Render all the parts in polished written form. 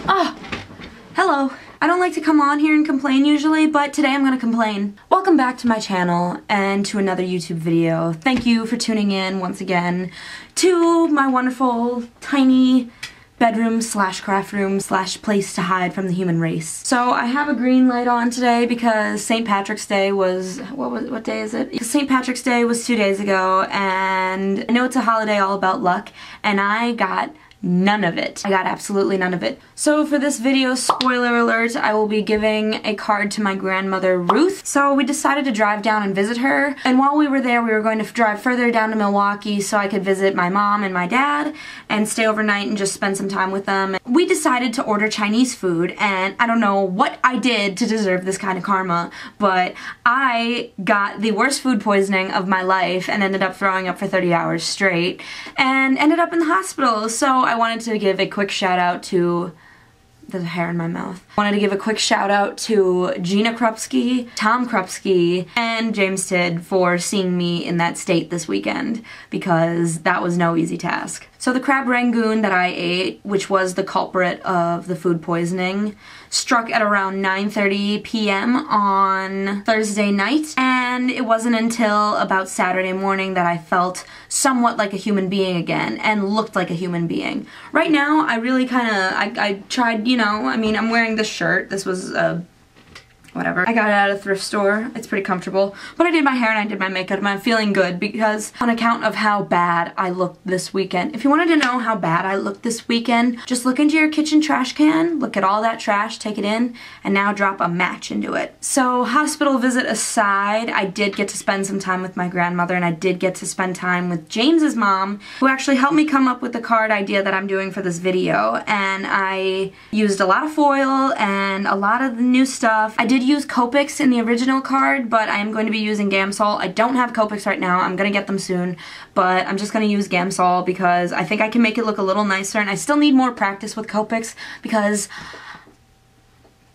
Oh, hello. I don't like to come on here and complain usually, but today I'm gonna complain. Welcome back to my channel and to another YouTube video. Thank you for tuning in once again to my wonderful tiny bedroom slash craft room slash place to hide from the human race. So I have a green light on today because St. Patrick's Day was, what day is it? St. Patrick's Day was 2 days ago, and I know it's a holiday all about luck, and I got none of it. I got absolutely none of it. So for this video, spoiler alert, I will be giving a card to my grandmother, Ruth. So we decided to drive down and visit her. And while we were there, we were going to drive further down to Milwaukee so I could visit my mom and my dad and stay overnight and just spend some time with them. We decided to order Chinese food, and I don't know what I did to deserve this kind of karma, but I got the worst food poisoning of my life and ended up throwing up for 30 hours straight and ended up in the hospital. So I wanted to give a quick shout out to, there's a hair in my mouth. I wanted to give a quick shout out to Gina Krupski, Tom Krupski, and James Tidd for seeing me in that state this weekend, because that was no easy task. So the crab rangoon that I ate, which was the culprit of the food poisoning, struck at around 9:30 p.m. on Thursday night, and it wasn't until about Saturday morning that I felt somewhat like a human being again and looked like a human being. Right now, I really I tried, you know, I mean, I'm wearing this shirt. This was whatever. I got it at a thrift store. It's pretty comfortable. But I did my hair and I did my makeup and I'm feeling good because on account of how bad I looked this weekend. If you wanted to know how bad I looked this weekend, just look into your kitchen trash can, look at all that trash, take it in, and now drop a match into it. So hospital visit aside, I did get to spend some time with my grandmother, and I did get to spend time with James's mom, who actually helped me come up with the card idea that I'm doing for this video. And I used a lot of foil and a lot of the new stuff. I did use Copics in the original card, but I am going to be using Gamsol. I don't have Copics right now. I'm going to get them soon, but I'm just going to use Gamsol because I think I can make it look a little nicer, and I still need more practice with Copics because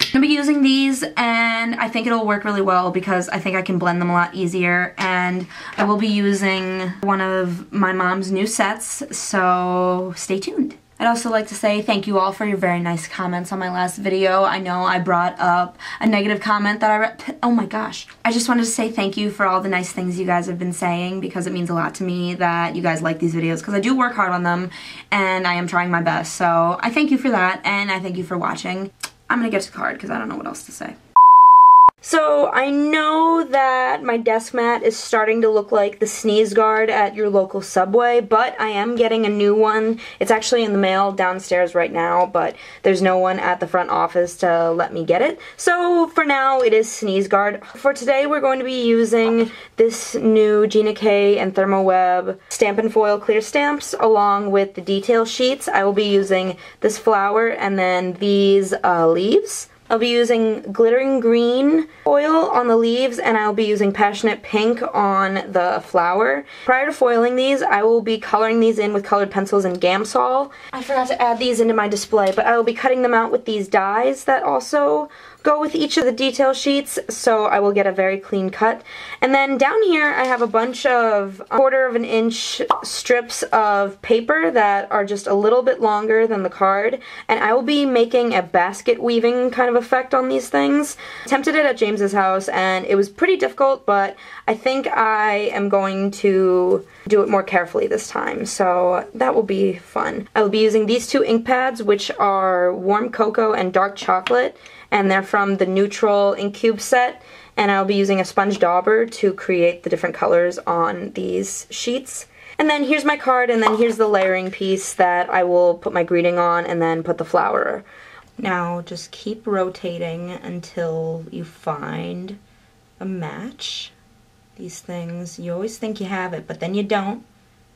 I'm going to be using these, and I think it'll work really well because I think I can blend them a lot easier, and I will be using one of my mom's new sets, so stay tuned. I'd also like to say thank you all for your very nice comments on my last video. I know I brought up a negative comment that I read. Oh my gosh. I just wanted to say thank you for all the nice things you guys have been saying, because it means a lot to me that you guys like these videos, because I do work hard on them and I am trying my best. So I thank you for that, and I thank you for watching. I'm gonna get to the card because I don't know what else to say. So I know that my desk mat is starting to look like the sneeze guard at your local Subway, but I am getting a new one. It's actually in the mail downstairs right now, but there's no one at the front office to let me get it. So for now, it is sneeze guard. For today, we're going to be using this new Gina K and Thermoweb Stampin' Foil clear stamps along with the detail sheets. I will be using this flower and then these leaves. I'll be using glittering green foil on the leaves, and I'll be using passionate pink on the flower. Prior to foiling these, I will be coloring these in with colored pencils and Gamsol. I forgot to add these into my display, but I will be cutting them out with these dies that also go with each of the detail sheets, so I will get a very clean cut. And then down here I have a bunch of 1/4 of an inch strips of paper that are just a little bit longer than the card, and I will be making a basket weaving kind of effect on these things. I attempted it at James's house and it was pretty difficult, but I think I am going to do it more carefully this time, so that will be fun. I will be using these two ink pads, which are warm cocoa and dark chocolate, and they're from the Neutral Ink Cube set, and I'll be using a sponge dauber to create the different colors on these sheets. And then here's my card, and then here's the layering piece that I will put my greeting on and then put the flower. Now just keep rotating until you find a match. These things, you always think you have it, but then you don't.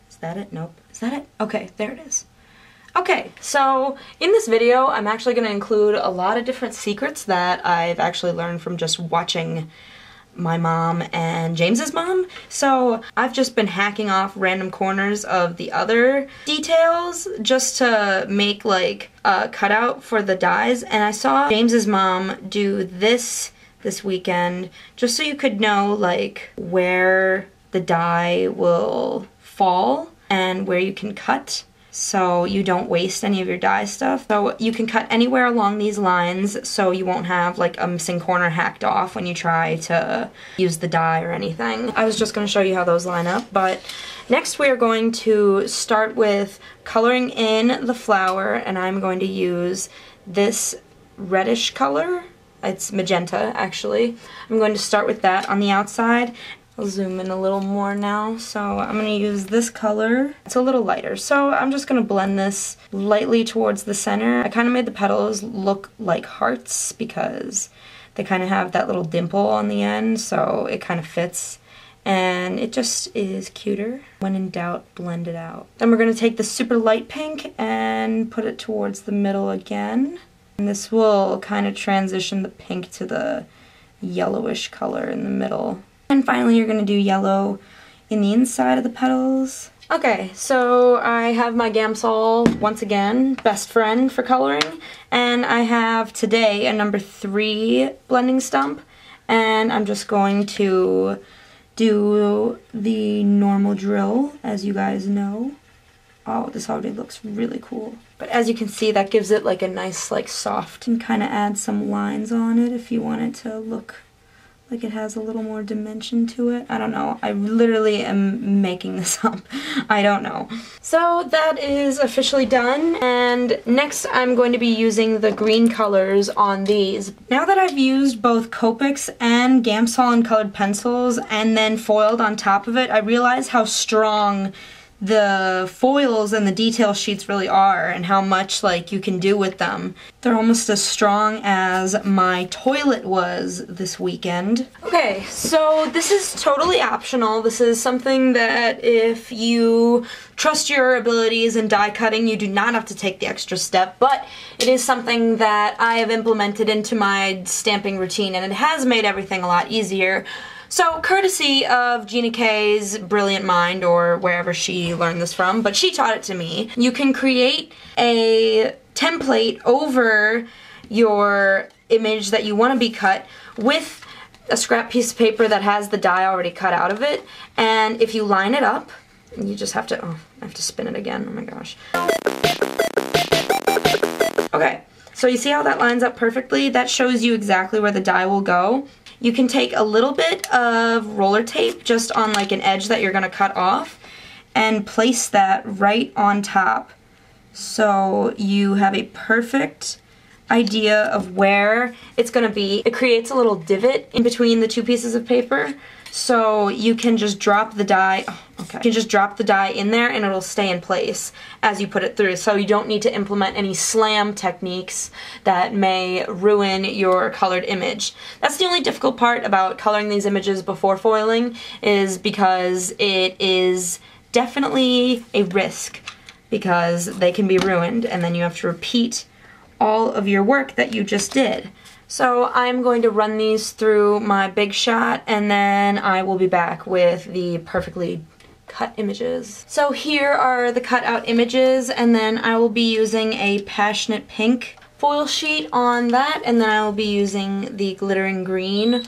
Is that it? Nope. Is that it? Okay, there it is. Okay, so in this video, I'm actually going to include a lot of different secrets that I've actually learned from just watching my mom and James's mom. So I've just been hacking off random corners of the other details just to make like a cutout for the dies, and I saw James's mom do this weekend just so you could know like where the die will fall and where you can cut. so you don't waste any of your dye stuff. So you can cut anywhere along these lines so you won't have like a missing corner hacked off when you try to use the dye or anything. I was just going to show you how those line up, but next we are going to start with coloring in the flower, and I'm going to use this reddish color. It's magenta, actually. I'm going to start with that on the outside. I'll zoom in a little more now. So I'm going to use this color. It's a little lighter. So I'm just going to blend this lightly towards the center. I kind of made the petals look like hearts because they kind of have that little dimple on the end, so it kind of fits. And it just is cuter. When in doubt, blend it out. Then we're going to take the super light pink and put it towards the middle again. And this will kind of transition the pink to the yellowish color in the middle. And finally you're going to do yellow in the inside of the petals. Okay, so I have my Gamsol, once again, best friend for coloring. And I have today a number 3 blending stump. And I'm just going to do the normal drill, as you guys know. Oh, this already looks really cool. But as you can see, that gives it like a nice, like soft, and kind of add some lines on it if you want it to look like it has a little more dimension to it. I don't know. I literally am making this up. I don't know. So that is officially done, and next I'm going to be using the green colors on these. Now that I've used both Copics and Gamsol and colored pencils and then foiled on top of it, I realize how strong the foils and the detail sheets really are and how much like you can do with them. They're almost as strong as my toilet was this weekend. Okay, so this is totally optional. This is something that if you trust your abilities in die cutting, you do not have to take the extra step, but it is something that I have implemented into my stamping routine, and it has made everything a lot easier. So, courtesy of Gina K's brilliant mind, or wherever she learned this from, but she taught it to me, you can create a template over your image that you want to be cut with a scrap piece of paper that has the die already cut out of it, and if you line it up, you just have to, oh, I have to spin it again, oh my gosh. Okay, so you see how that lines up perfectly? That shows you exactly where the die will go. You can take a little bit of roller tape just on like an edge that you're going to cut off and place that right on top. So you have a perfect idea of where it's going to be. It creates a little divot in between the two pieces of paper, so you can just drop the die, you can just drop the die in there and it'll stay in place as you put it through, so you don't need to implement any slam techniques that may ruin your colored image. That's the only difficult part about coloring these images before foiling, is because it is definitely a risk, because they can be ruined and then you have to repeat all of your work that you just did. So I'm going to run these through my Big Shot, and then I will be back with the perfectly cut images. So here are the cut out images, and then I will be using a Passionate Pink foil sheet on that, and then I will be using the Glittering Green.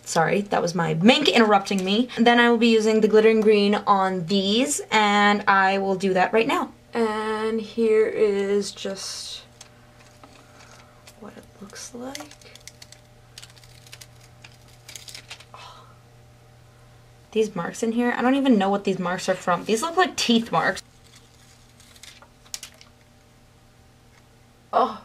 Sorry, that was my mink interrupting me. And then I will be using the Glittering Green on these, and I will do that right now. And here is just what it looks like. Oh. These marks in here, I don't even know what these marks are from. These look like teeth marks. Oh.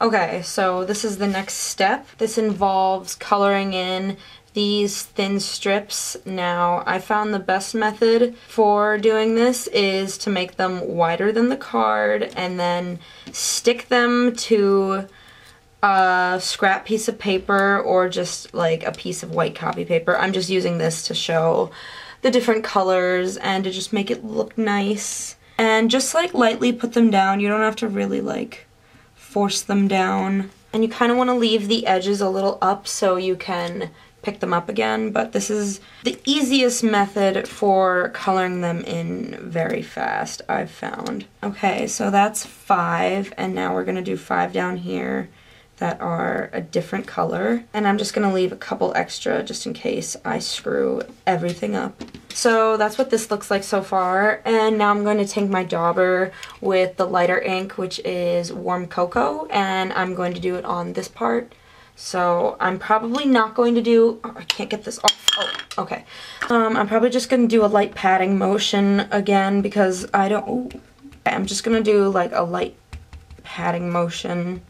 Okay, so this is the next step. This involves coloring in these thin strips. Now, I found the best method for doing this is to make them wider than the card and then stick them to a scrap piece of paper or just like a piece of white copy paper. I'm just using this to show the different colors and to just make it look nice. And just like lightly put them down. You don't have to really like force them down. And you kind of want to leave the edges a little up so you can pick them up again, but this is the easiest method for coloring them in very fast, I've found. Okay, so that's 5, and now we're going to do 5 down here, that are a different color, and I'm just gonna leave a couple extra just in case I screw everything up. So that's what this looks like so far, and now I'm going to take my dauber with the lighter ink, which is warm cocoa, and I'm going to do it on this part. So I'm probably not going to do, oh, I can't get this off. Oh, okay. I'm probably just going to do a light patting motion again because I don't, ooh. I'm just going to do like a light patting motion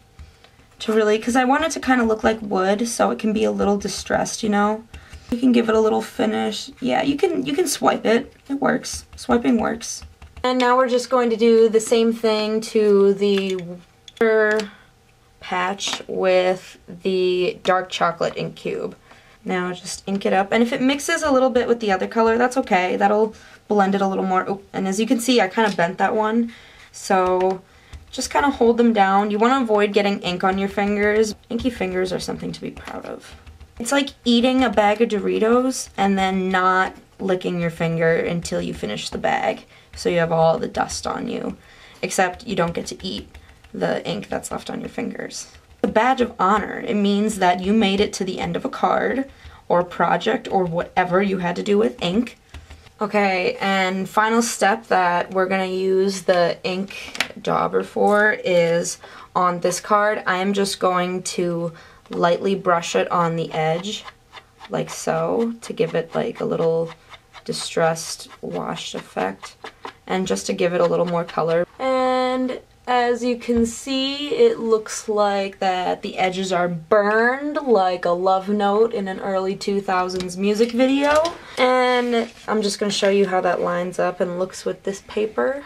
to really, because I want it to kind of look like wood so it can be a little distressed, you know? You can give it a little finish. Yeah, you can swipe it. It works. Swiping works. And now we're just going to do the same thing to the patch with the dark chocolate ink cube. Now just ink it up, and if it mixes a little bit with the other color, that's okay. That'll blend it a little more. Oh, and as you can see, I kind of bent that one. So just kind of hold them down. You want to avoid getting ink on your fingers. Inky fingers are something to be proud of. It's like eating a bag of Doritos and then not licking your finger until you finish the bag, so you have all the dust on you. Except you don't get to eat the ink that's left on your fingers. A badge of honor. It means that you made it to the end of a card or project or whatever you had to do with ink. Okay, and final step that we're gonna use the ink dauber for is on this card. I am just going to lightly brush it on the edge, like so, to give it like a little distressed washed effect, and just to give it a little more color. And as you can see, it looks like that the edges are burned like a love note in an early 2000s music video. And I'm just going to show you how that lines up and looks with this paper.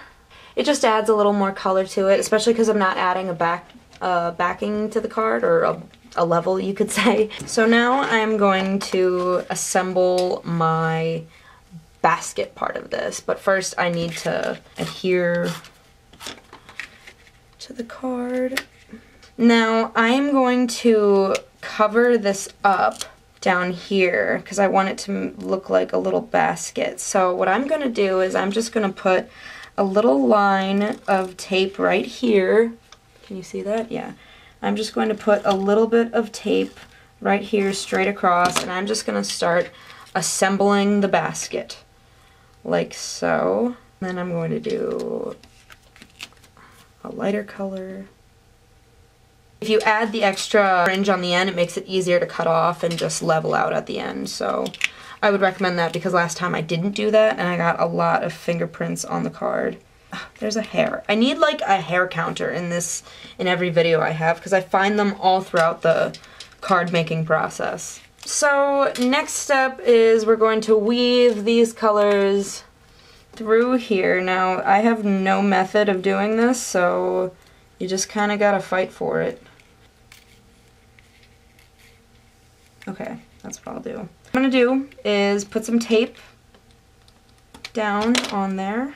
It just adds a little more color to it, especially because I'm not adding a backing to the card, or a level, you could say. So now I'm going to assemble my basket part of this, but first I need to adhere to the card. Now I'm going to cover this up down here because I want it to look like a little basket. So what I'm going to do is I'm just going to put a little line of tape right here. Can you see that? Yeah. I'm just going to put a little bit of tape right here straight across, and I'm just going to start assembling the basket like so. Then I'm going to do a lighter color. If you add the extra fringe on the end, it makes it easier to cut off and just level out at the end. So I would recommend that because last time I didn't do that and I got a lot of fingerprints on the card. There's a hair. I need like a hair counter in every video I have because I find them all throughout the card making process. So next step is we're going to weave these colors through here. Now I have no method of doing this, so you just kind of gotta fight for it. Okay, that's what I'll do. What I'm gonna do is put some tape down on there.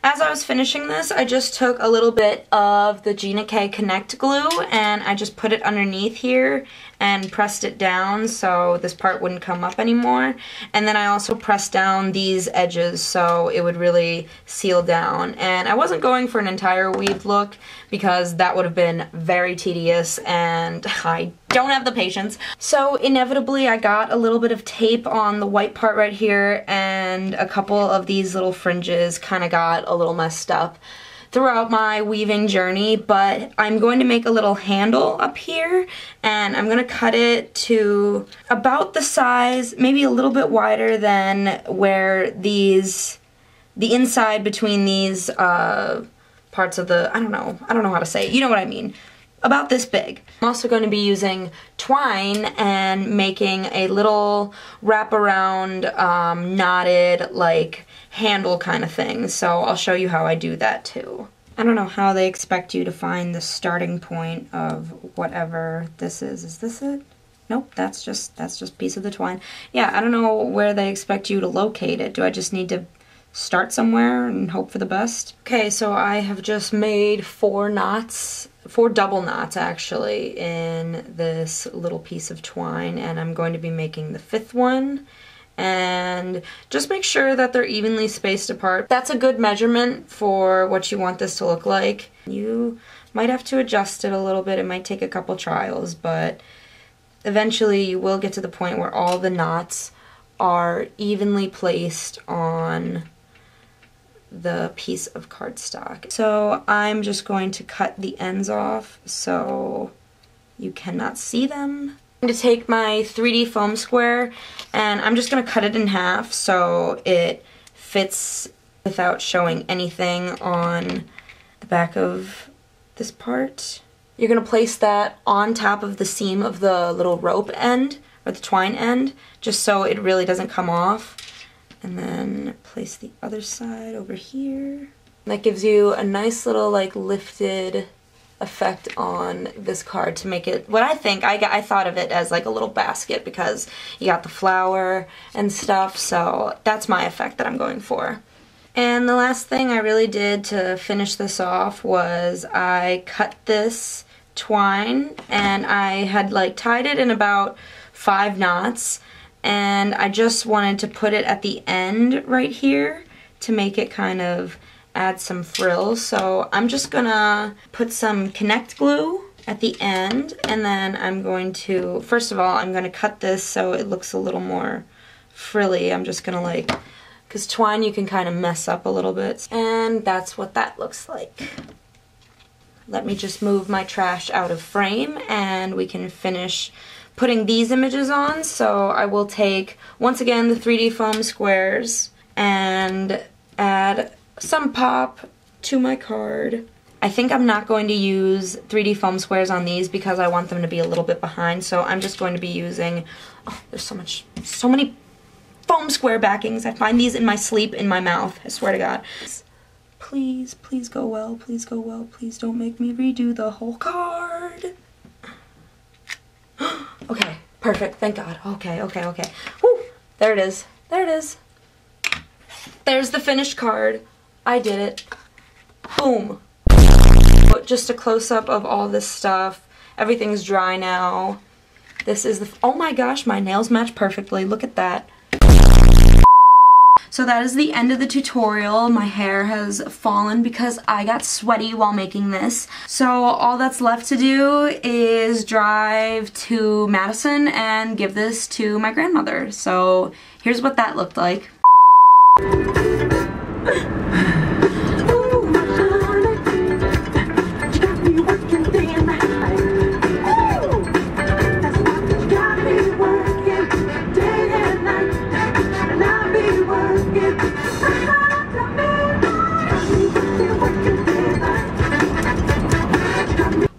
As I was finishing this, I just took a little bit of the Gina K Connect glue and I just put it underneath here and pressed it down so this part wouldn't come up anymore. And then I also pressed down these edges so it would really seal down. And I wasn't going for an entire weave look because that would have been very tedious and I don't have the patience. So inevitably I got a little bit of tape on the white part right here, and a couple of these little fringes kind of got a little messed up throughout my weaving journey, but I'm going to make a little handle up here and I'm going to cut it to about the size, maybe a little bit wider than where the inside between these parts of the, I don't know how to say it, you know what I mean. About this big. I'm also going to be using twine and making a little wraparound knotted like handle kind of thing, so I'll show you how I do that too. I don't know how they expect you to find the starting point of whatever this is. Is this it? Nope, that's just a piece of the twine. Yeah, I don't know where they expect you to locate it. Do I just need to start somewhere and hope for the best? Okay, so I have just made 4 double knots actually in this little piece of twine, and I'm going to be making the 5th one. And just make sure that they're evenly spaced apart. That's a good measurement for what you want this to look like. You Might have to adjust it a little bit. It might take a couple trials, but eventually you will get to the point where all the knots are evenly placed on the piece of cardstock. So I'm just going to cut the ends off so you cannot see them. I'm going to take my 3D foam square and I'm just going to cut it in half so it fits without showing anything on the back of this part. You're going to place that on top of the seam of the little rope end, or the twine end, just so it really doesn't come off. And then place the other side over here. That gives you a nice little like lifted effect on this card to make it what I think. I thought of it as like a little basket because you got the flower and stuff, so that's my effect that I'm going for. And the last thing I really did to finish this off was I cut this twine and I had like tied it in about 5 knots and I just wanted to put it at the end right here to make it kind of add some frills. So I'm just gonna put some Connect glue at the end and then I'm going to, first of all, I'm gonna cut this so it looks a little more frilly. I'm just gonna like, because twine you can kind of mess up a little bit. And that's what that looks like. Let me just move my trash out of frame and we can finish putting these images on. So I will take, once again, the 3D foam squares and add some pop to my card. I think I'm not going to use 3D foam squares on these because I want them to be a little bit behind. So I'm just going to be using, oh, there's so many foam square backings. I find these in my sleep, in my mouth, I swear to God. Please, please go well, please go well, please don't make me redo the whole card. Okay, perfect, thank God. Okay. Woo, there it is, there it is. There's the finished card. I did it. Boom. Just a close-up of all this stuff. Everything's dry now. This is the, oh my gosh, my nails match perfectly, look at that. So that is the end of the tutorial. My hair has fallen because I got sweaty while making this. So all that's left to do is drive to Madison and give this to my grandmother. So here's what that looked like.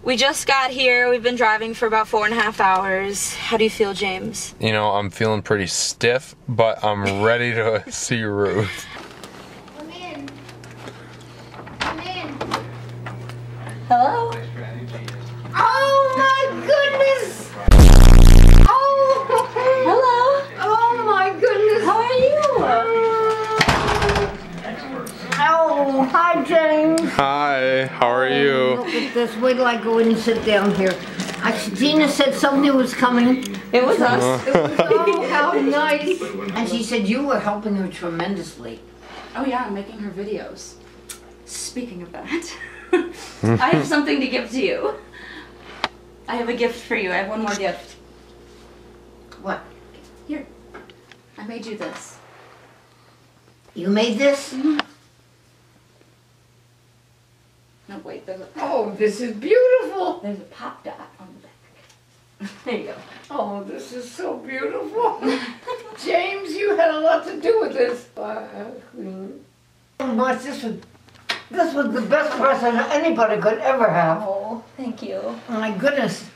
We just got here. We've been driving for about 4.5 hours. How do you feel, James? You know, I'm feeling pretty stiff, but I'm ready to see Ruth. Come in. Come in. Hello? Oh my goodness! Oh! Hello? Oh my goodness! How are you? Oh, hi James. Hi, how are you? Look at this. Wait till I go in and sit down here. Gina said somebody was coming. It was us. It was, oh, how nice. And she said you were helping her tremendously. Oh yeah, I'm making her videos. Speaking of that, I have something to give to you. I have a gift for you. I have one more gift. What? Here. I made you this. You made this? Mm-hmm. No, wait, there's a... Oh, this is beautiful. There's a pop dot on the back. There you go. Oh, this is so beautiful. James, you had a lot to do with this. Much. This was the best present anybody could ever have. Oh, thank you. My goodness.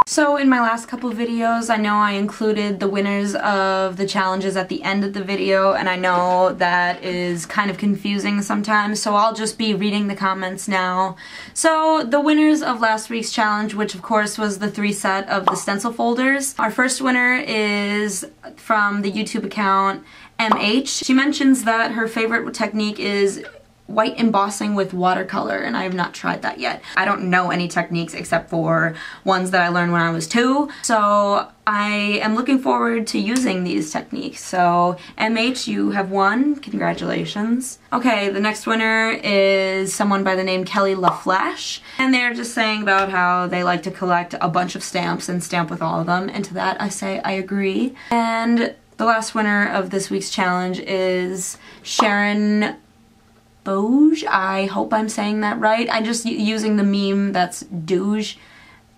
So in my last couple videos, I know I included the winners of the challenges at the end of the video, and I know that is kind of confusing sometimes, so I'll just be reading the comments now. So the winners of last week's challenge, which of course was the 3 set of the stencil folders. Our first winner is from the YouTube account MH. She mentions that her favorite technique is white embossing with watercolor, and I have not tried that yet. I don't know any techniques except for ones that I learned when I was 2, so I am looking forward to using these techniques. So MH, you have won. Congratulations. Okay, the next winner is someone by the name Kelly LaFlash, and they're just saying about how they like to collect a bunch of stamps and stamp with all of them, and to that I say I agree. And the last winner of this week's challenge is Sharon Bouge. I hope I'm saying that right. I'm just using the meme that's douche.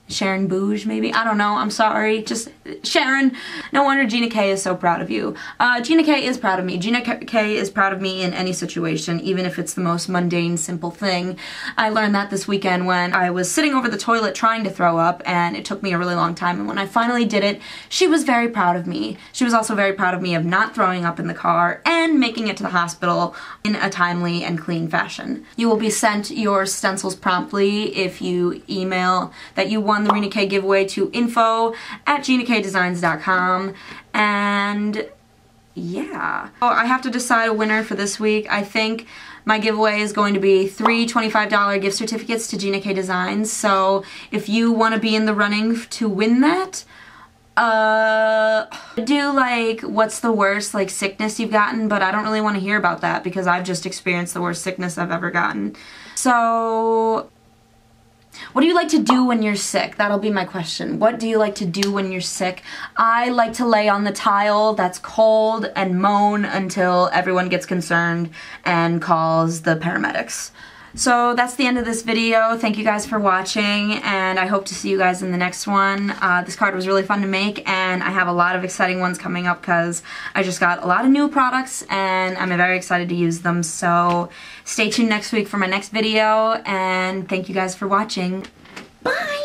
Sharon Bouge, maybe? I don't know. I'm sorry. Just Sharon. No wonder Gina K is so proud of you. Gina K is proud of me. Gina K is proud of me in any situation, even if it's the most mundane, simple thing. I learned that this weekend when I was sitting over the toilet trying to throw up, and it took me a really long time, and when I finally did it, she was very proud of me. She was also very proud of me of not throwing up in the car and making it to the hospital in a timely and clean fashion. You will be sent your stencils promptly if you email that you want the Rina K giveaway to info@ginakdesigns.com. And yeah. Oh, I have to decide a winner for this week. I think my giveaway is going to be 3 $25 gift certificates to Gina K Designs. So if you want to be in the running to win that, do like what's the worst like sickness you've gotten, but I don't really want to hear about that because I've just experienced the worst sickness I've ever gotten. So what do you like to do when you're sick? That'll be my question. What do you like to do when you're sick? I like to lay on the tile that's cold and moan until everyone gets concerned and calls the paramedics. So that's the end of this video. Thank you guys for watching, and I hope to see you guys in the next one. This card was really fun to make, and I have a lot of exciting ones coming up because I just got a lot of new products, and I'm very excited to use them. So stay tuned next week for my next video, and thank you guys for watching. Bye!